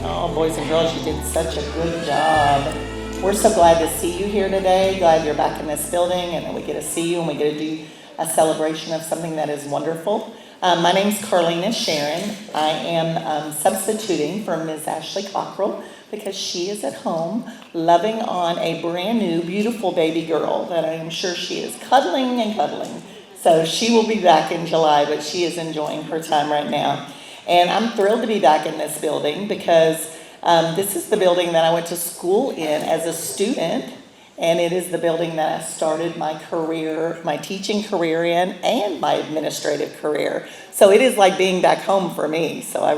Oh, boys and girls, you did such a good job. We're so glad to see you here today. Glad you're back in this building and that we get to see you and we get to do a celebration of something that is wonderful. My name's Carlina Sharon. I am substituting for Ms. Ashley Cockrell because she is at home loving on a brand new, beautiful baby girl that I am sure she is cuddling and cuddling. So she will be back in July, but she is enjoying her time right now. And I'm thrilled to be back in this building because this is the building that I went to school in as a student, and it is the building that I started my career, my teaching career in, and my administrative career. So it is like being back home for me, so I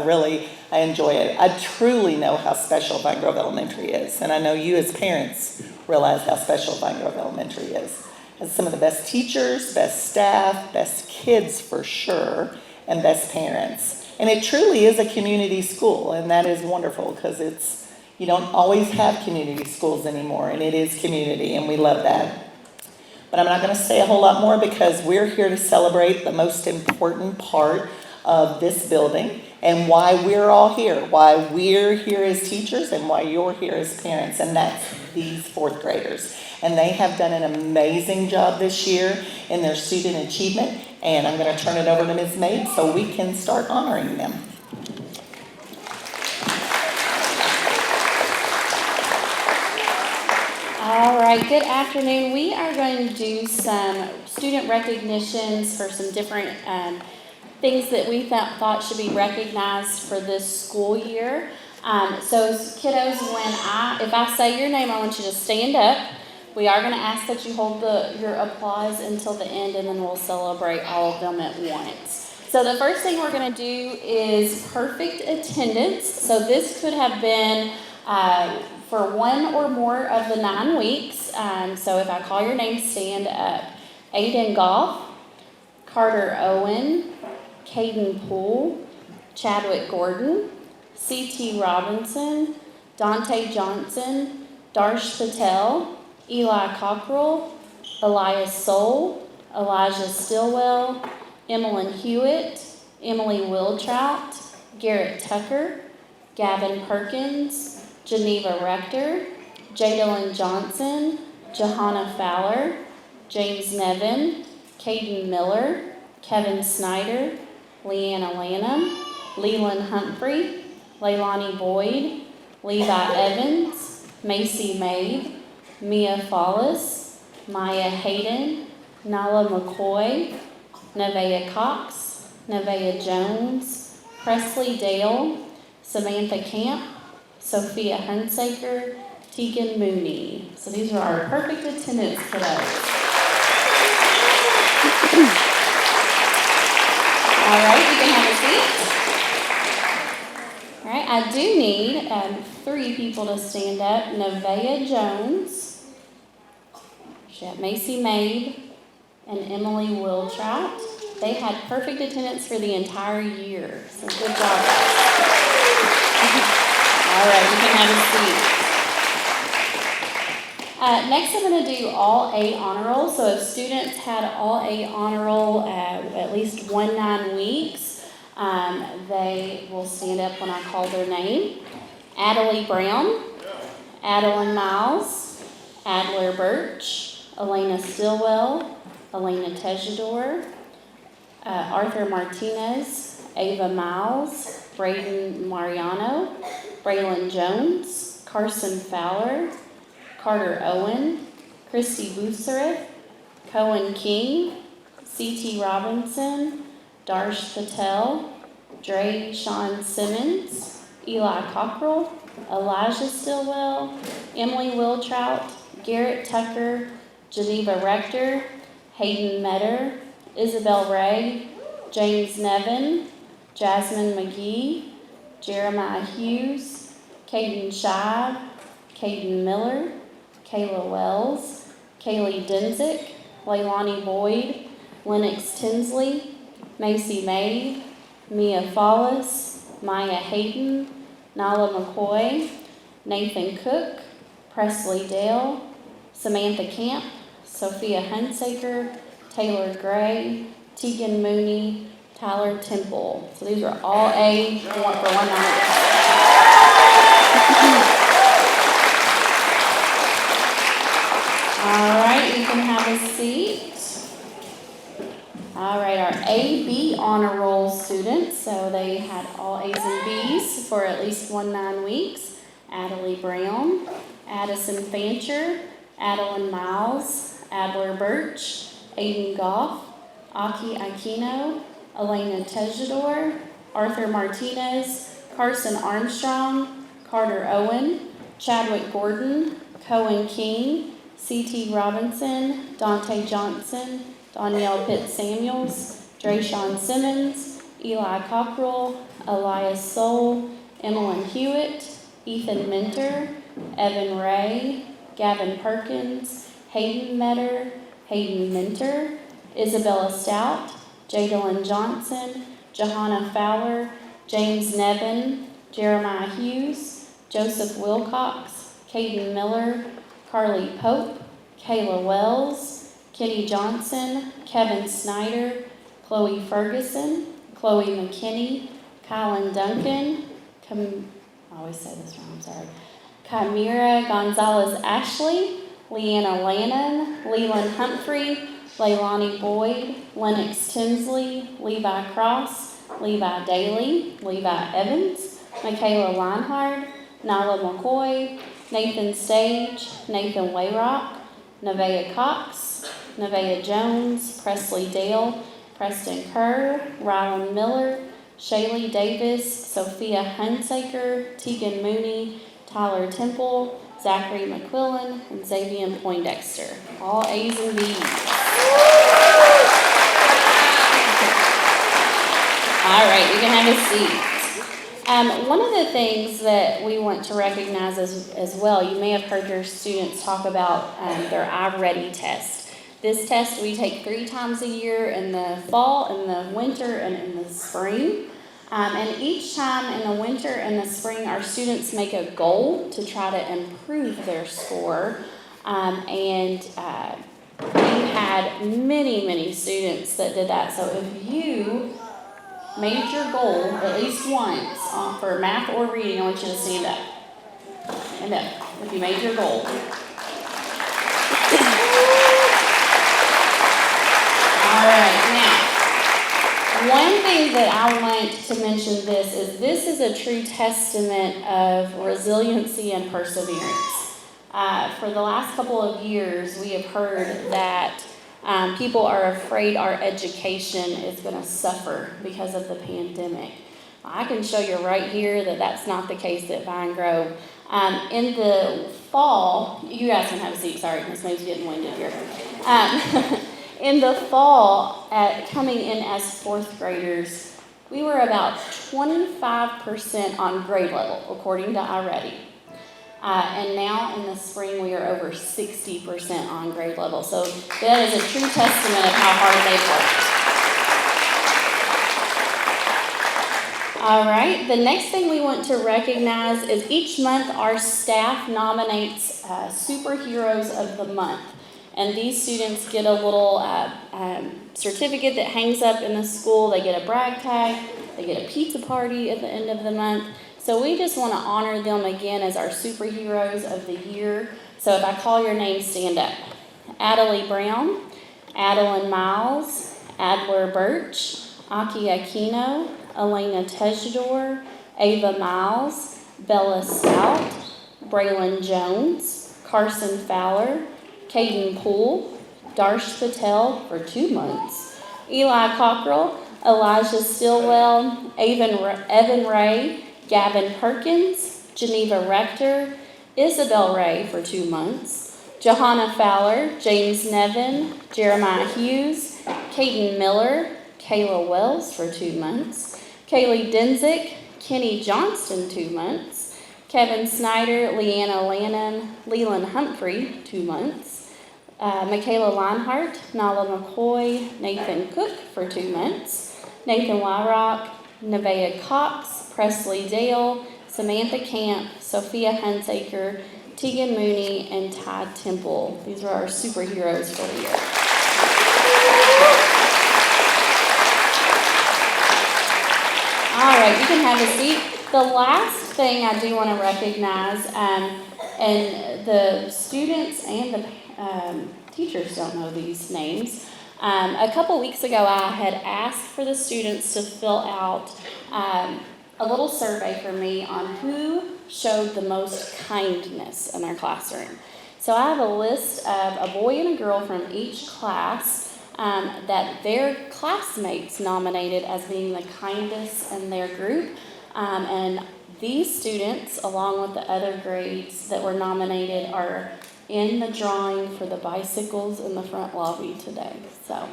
enjoy it. I truly know how special Vine Grove Elementary is, and I know you as parents realize how special Vine Grove Elementary is. It has some of the best teachers, best staff, best kids for sure, and best parents. And it truly is a community school, and that is wonderful because you don't always have community schools anymore, and it is community, and we love that. But I'm not going to say a whole lot more because we're here to celebrate the most important part of this building and why we're all here, why we're here as teachers and why you're here as parents, and that's these fourth graders. And they have done an amazing job this year in their student achievement, and I'm going to turn it over to Ms. Maid so we can start honoring them. All right, good afternoon. We are going to do some student recognitions for some different things that we thought should be recognized for this school year. So kiddos, if I say your name, I want you to stand up. We are going to ask that you hold your applause until the end, and then we'll celebrate all of them at once. So the first thing we're going to do is perfect attendance. So this could have been for one or more of the 9 weeks. So if I call your name, stand up. Aiden Goff, Carter Owen, Caden Poole, Chadwick Gordon, C.T. Robinson, Dante Johnson, Darsh Patel, Eli Cockrell, Elias Soul, Elijah Stillwell, Emmeline Hewitt, Emily Wiltrout, Garrett Tucker, Gavin Perkins, Geneva Rector, Jadalyn Johnson, Johanna Fowler, James Nevin, Caden Miller, Kevin Snyder, Leanna Lanham, Leland Humphrey, Leilani Boyd, Levi Evans, Macy Mabe, Mia Follis, Maya Hayden, Nala McCoy, Nevaeh Cox, Nevaeh Jones, Presley Dale, Samantha Camp, Sophia Hunsaker, Tegan Mooney. So these are our perfect attendance kiddos. All right, you can have a seat. All right, I do need 3 people to stand up. Nevaeh Jones, Macy Mabe, and Emily Wiltrout. They had perfect attendance for the entire year. So good job, guys. All right, you can have a seat. Next, I'm going to do all A honor roll. So if students had all A honor roll at least 9 weeks, they will stand up when I call their name. Adelie Brown, Adeline Miles, Adler Birch, Elena Stillwell, Elena Tejador, Arthur Martinez, Ava Miles, Braden Mariano, Braylon Jones, Carson Fowler, Carter Owen, Christy Busereth, Cohen King, C.T. Robinson, Darsh Patel, Dre Sean Simmons, Eli Cockrell, Elijah Stillwell, Emily Wiltrout, Garrett Tucker, Geneva Rector, Hayden Metter, Isabel Ray, James Nevin, Jasmine McGee, Jeremiah Hughes, Caden Shive, Caden Miller, Kayla Wells, Kaylee Denzik, Leilani Boyd, Lennox Tinsley, Macy Mabe, Mia Follis, Maya Hayden, Nala McCoy, Nathan Cook, Presley Dale, Samantha Camp, Sophia Hunsaker, Taylor Gray, Tegan Mooney, Tyler Temple. So these are all A for 190. All right, you can have a seat. All right, our A-B honor roll students, so they had all A's and B's for at least 19 weeks. Adelie Brown, Addison Fancher, Adeline Miles, Adler Birch, Aiden Goff, Aki Aquino, Elena Tejador, Arthur Martinez, Carson Armstrong, Carter Owen, Chadwick Gordon, Cohen King, C.T. Robinson, Dante Johnson, Danielle Pitt Samuels, Drayshawn Simmons, Eli Cockrell, Elias Soul, Emmeline Hewitt, Ethan Minter, Evan Ray, Gavin Perkins, Hayden Metter, Hayden Minter, Isabella Stout, Jadalyn Johnson, Johanna Fowler, James Nevin, Jeremiah Hughes, Joseph Wilcox, Caden Miller, Carly Pope, Kayla Wells, Kenny Johnson, Kevin Snyder, Chloe Ferguson, Chloe McKinney, Kylan Duncan, I always say this wrong, I'm sorry, Chimera Gonzalez Ashley, Leanna Lannon, Leland Humphrey, Leilani Boyd, Lennox Tinsley, Levi Cross, Levi Daly, Levi Evans, Michaela Leinhard, Nyla McCoy, Nathan Stage, Nathan Wayrock, Nevaeh Cox, Nevaeh Jones, Presley Dale, Preston Kerr, Rylan Miller, Shaylee Davis, Sophia Hunsaker, Tegan Mooney, Tyler Temple, Zachary McQuillan, and Xavier Poindexter. All A's and B's. All right, you can have a seat. One of the things that we want to recognize as well, you may have heard your students talk about their iReady test. This test we take 3 times a year, in the fall, in the winter, and in the spring. And each time in the winter and the spring, our students make a goal to try to improve their score. We had many students that did that. So if you made your goal at least once for math or reading, I want you to stand up. Stand up if you made your goal. All right, now, one thing that I want to mention this is a true testament of resiliency and perseverance. For the last couple of years, we have heard that people are afraid our education is going to suffer because of the pandemic. I can show you right here that that's not the case at Vine Grove. In the fall, you guys can have a seat, sorry, Ms. Mo's getting winded here. In the fall, coming in as 4th graders, we were about 25% on grade level, according to iReady. And now in the spring, we are over 60% on grade level. So that is a true testament of how hard they've worked. All right, the next thing we want to recognize is each month our staff nominates superheroes of the month. And these students get a little certificate that hangs up in the school. They get a brag tag. They get a pizza party at the end of the month. So we just want to honor them again as our superheroes of the year. So if I call your name, stand up. Adelie Brown, Adeline Miles, Adler Birch, Aki Aquino, Elena Tejador, Ava Miles, Bella Stout, Braylon Jones, Carson Fowler, Caden Poole, Darsh Patel for 2 months, Eli Cockrell, Elijah Stillwell, Evan Ray, Gavin Perkins, Geneva Rector, Isabel Ray for 2 months, Johanna Fowler, James Nevin, Jeremiah Hughes, Caden Miller, Kayla Wells for 2 months, Kaylee Denzik, Kenny Johnston 2 months, Kevin Snyder, Leanna Lannon, Leland Humphrey 2 months, Michaela Leinhart, Nala McCoy, Nathan Cook for 2 months, Nathan Wyrock, Nevaeh Cox, Presley Dale, Samantha Camp, Sophia Hunsaker, Tegan Mooney, and Ty Temple. These are our superheroes for the year. All right, you can have a seat. The last thing I do want to recognize, and the students and the teachers don't know these names. A couple weeks ago, I had asked for the students to fill out a little survey for me on who showed the most kindness in their classroom. So I have a list of a boy and a girl from each class that their classmates nominated as being the kindest in their group. And these students, along with the other grades that were nominated, are in the drawing for the bicycles in the front lobby today. So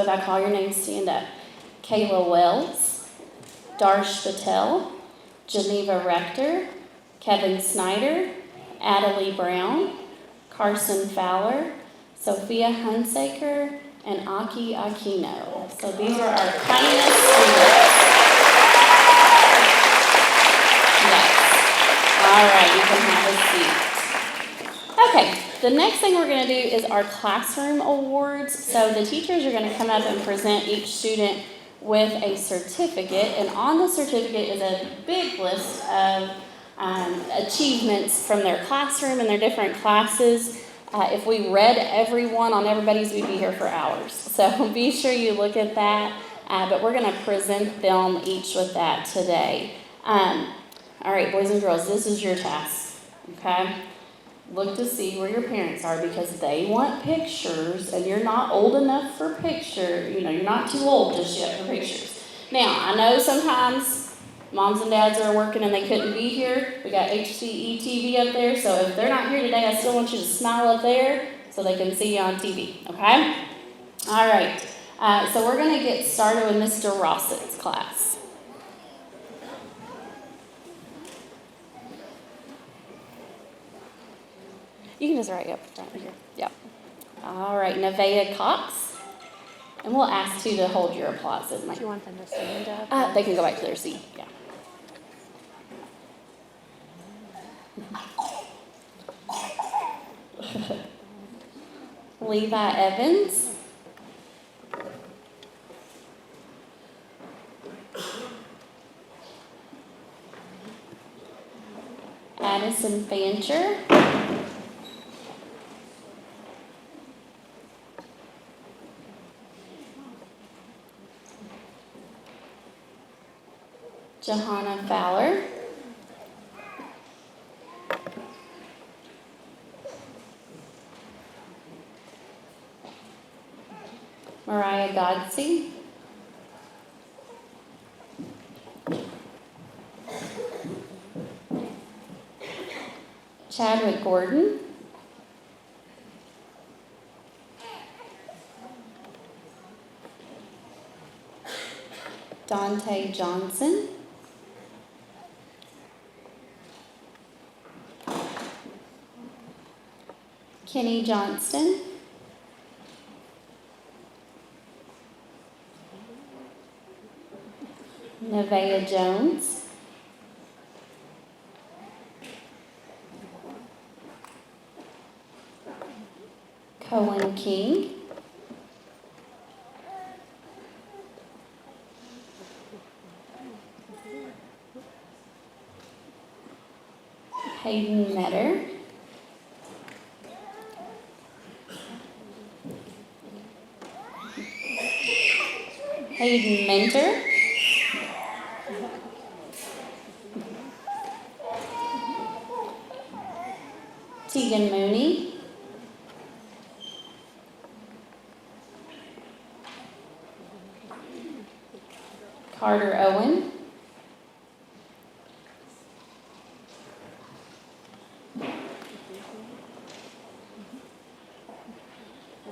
if I call your name, stand up. Kayla Wells, Darsh Patel, Geneva Rector, Kevin Snyder, Adelie Brown, Carson Fowler, Sophia Hunsaker, and Aki Aquino. So these are our kindest students. Yes. All right, you can have a seat. Okay, the next thing we're going to do is our classroom awards. So the teachers are going to come up and present each student with a certificate, and on the certificate is a big list of achievements from their classroom and their different classes. If we read every one on everybody's, we'd be here for hours. So be sure you look at that, but we're going to present them each with that today. All right, boys and girls, this is your task, okay? Look to see where your parents are because they want pictures, and you're not old enough for pictures. You're not too old just yet for pictures. Now, I know sometimes moms and dads are working and they couldn't be here. We got HCEC-TV up there, so if they're not here today, I still want you to smile up there so they can see you on TV, okay? All right, so we're going to get started with Mr. Rossett's class. You can just write up front here. Yep. All right, Nevaeh Cox. And we'll ask you to hold your applause. Do you want them to stand up? They can go back to their seat, yeah. Levi Evans. Addison Fancher. Johanna Fowler. Mariah Godsey. Chadwick Gordon. Dante Johnson. Kenny Johnston. Nevaeh Jones. Cohen King. Hayden Metter. Hayden Mentor. Tegan Mooney. Carter Owen.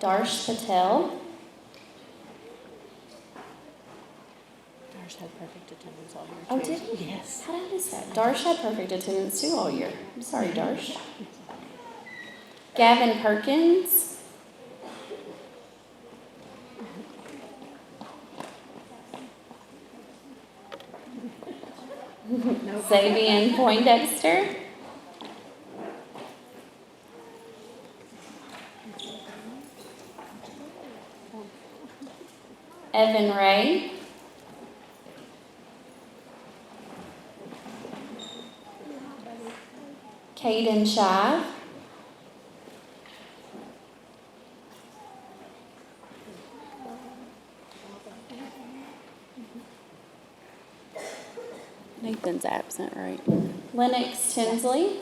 Darsh Patel. Darsh had perfect attendance all year. Oh, did he? Yes. How did I miss that? Darsh had perfect attendance too all year. I'm sorry, Darsh. Gavin Perkins. Xavier Poindexter. Evan Ray. Caden Shive. Nathan's absent, right? Lennox Tinsley.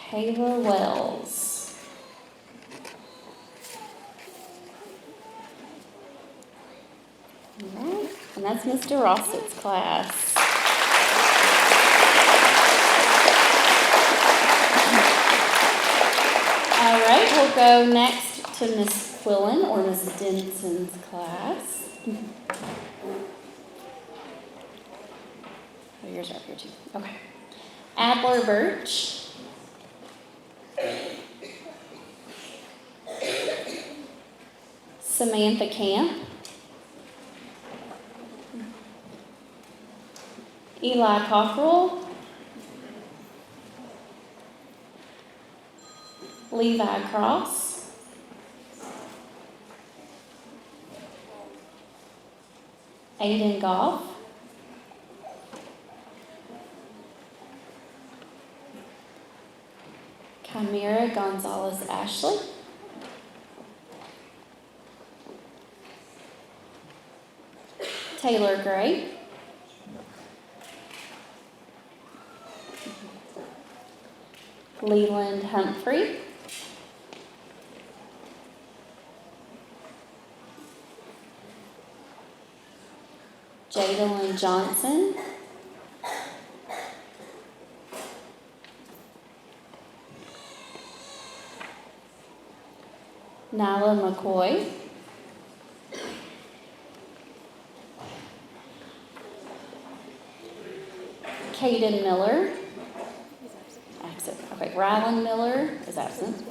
Kayla Wells. All right, and that's Mr. Ross's class. All right, we'll go next to Miss Quillen or Miss Denson's class. Oh, yours are up here too. Okay. Adler Birch. Samantha Camp. Eli Cockrell. Levi Cross. Aiden Goff. Chimera Gonzalez Ashley. Taylor Gray. Leland Humphrey. Jadalyn Johnson. Nyla McCoy. Caden Miller. Absent. Okay, Rylan Miller is absent.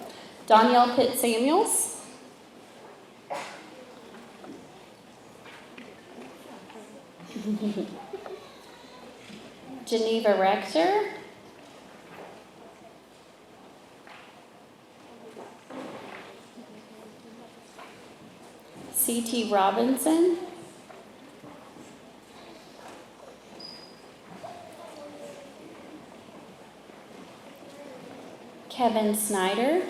Danielle Pitt Samuels. Geneva Rector. C.T. Robinson. Kevin Snyder.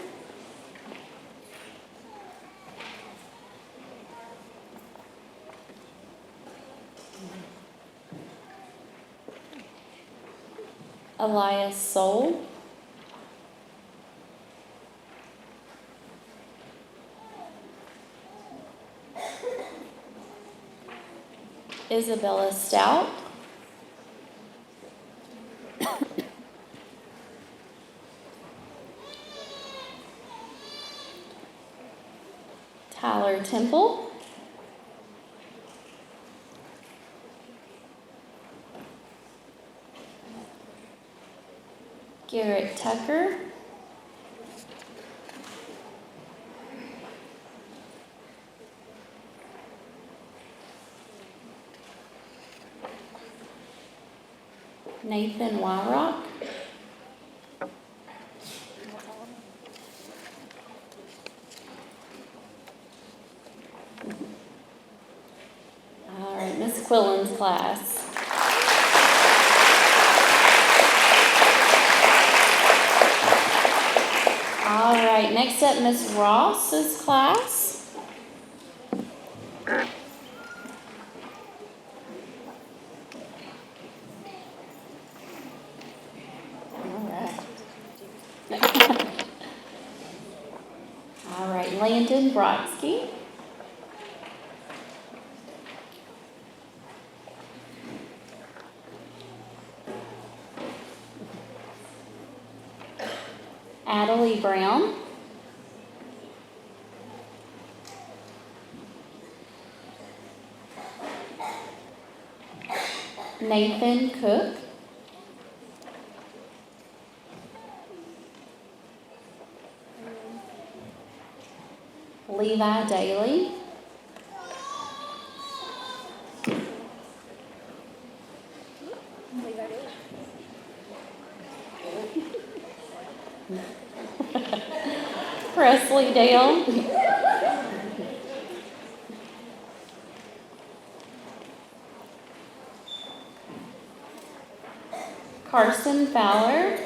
Elias Soul. Isabella Stout. Tyler Temple. Garrett Tucker. Nathan Wyrock. All right, Miss Quillen's class. All right, next up, Miss Ross's class. All right, Landon Brodsky. Adelie Brown. Nathan Cook. Levi Daly. Presley Dale. Carson Fowler.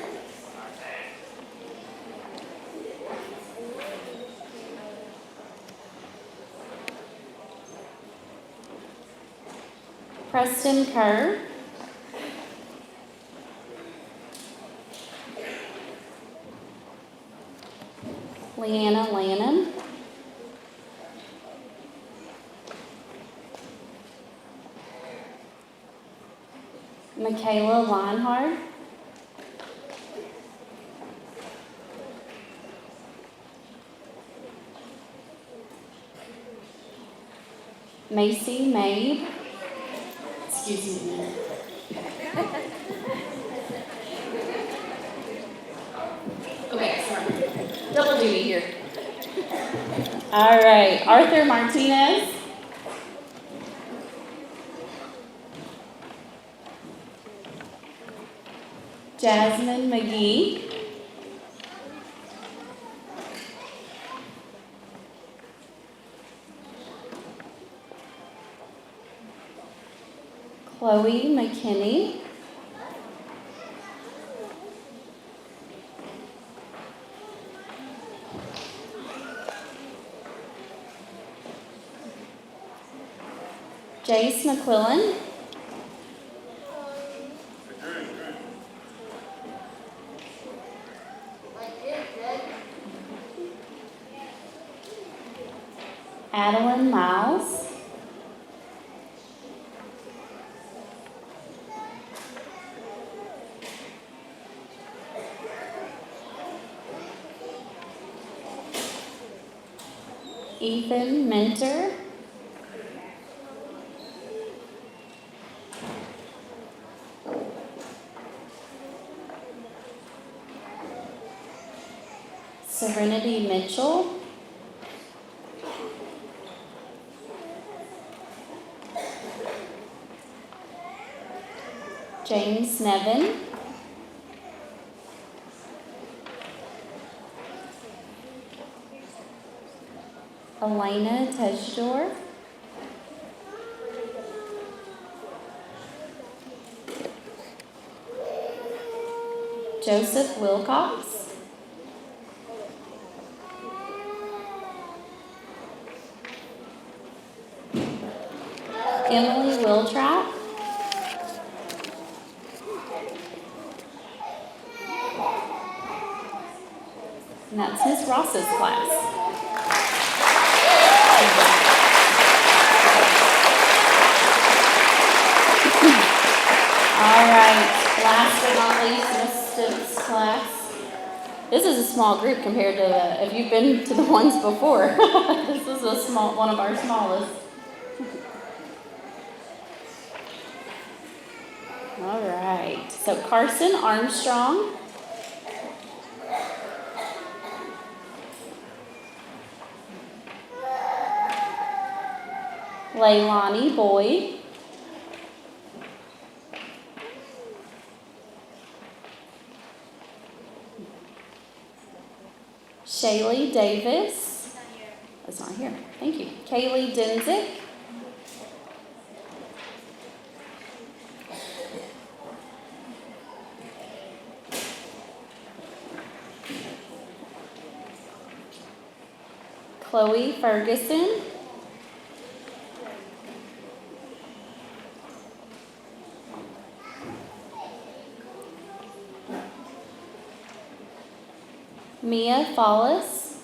Preston Kerr. Leanna Lannon. Michaela Leinhardt. Macy Mabe. Excuse me a minute. Okay, sorry. Double duty here. All right, Arthur Martinez. Jasmine McGee. Chloe McKinney. Jace McQuillan. Adeline Miles. Ethan Minter. Serenity Mitchell. James Nevin. Elena Tejdor. Joseph Wilcox. Emily Wiltrap. And that's Miss Ross's class. All right, last but not least, Miss Stimp's class. This is a small group compared to if you've been to the ones before. This is one of our smallest. All right, so Carson Armstrong. Leilani Boyd. Shaylee Davis. That's not here. Thank you. Kaylee Denzik. Chloe Ferguson. Mia Follis.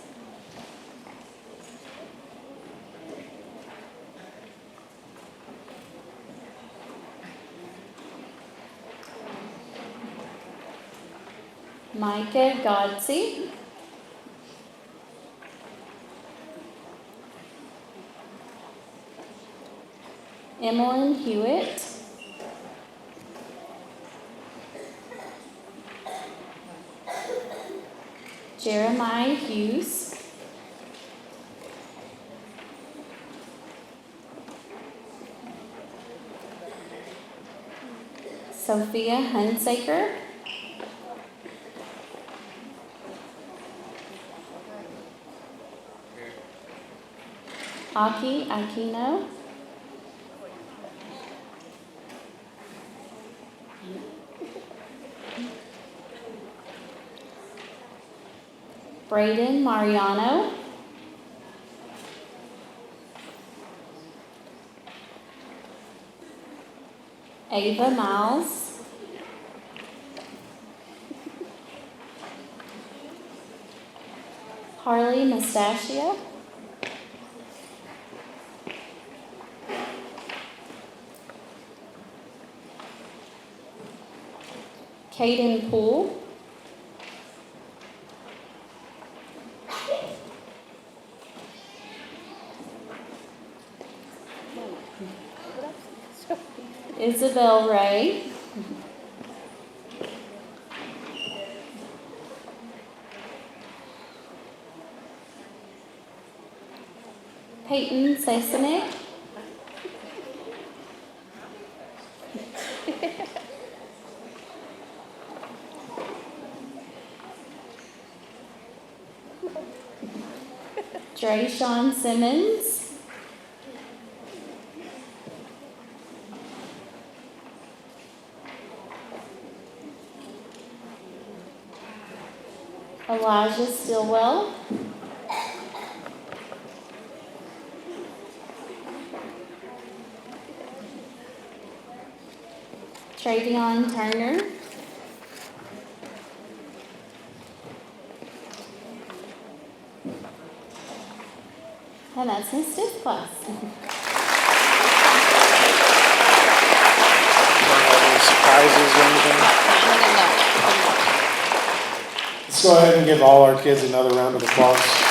Micah Godsey. Emmeline Hewitt. Jeremiah Hughes. Sophia Hunsaker. Aki Aquino. Braden Mariano. Ava Miles. Harley Mustachia. Caden Poole. Isabel Ray. Peyton Sasanick. Drayshawn Simmons. Elijah Stillwell. Travion Turner. And that's Miss Fifth class. Any surprises or anything? Let's go ahead and give all our kids another round of applause.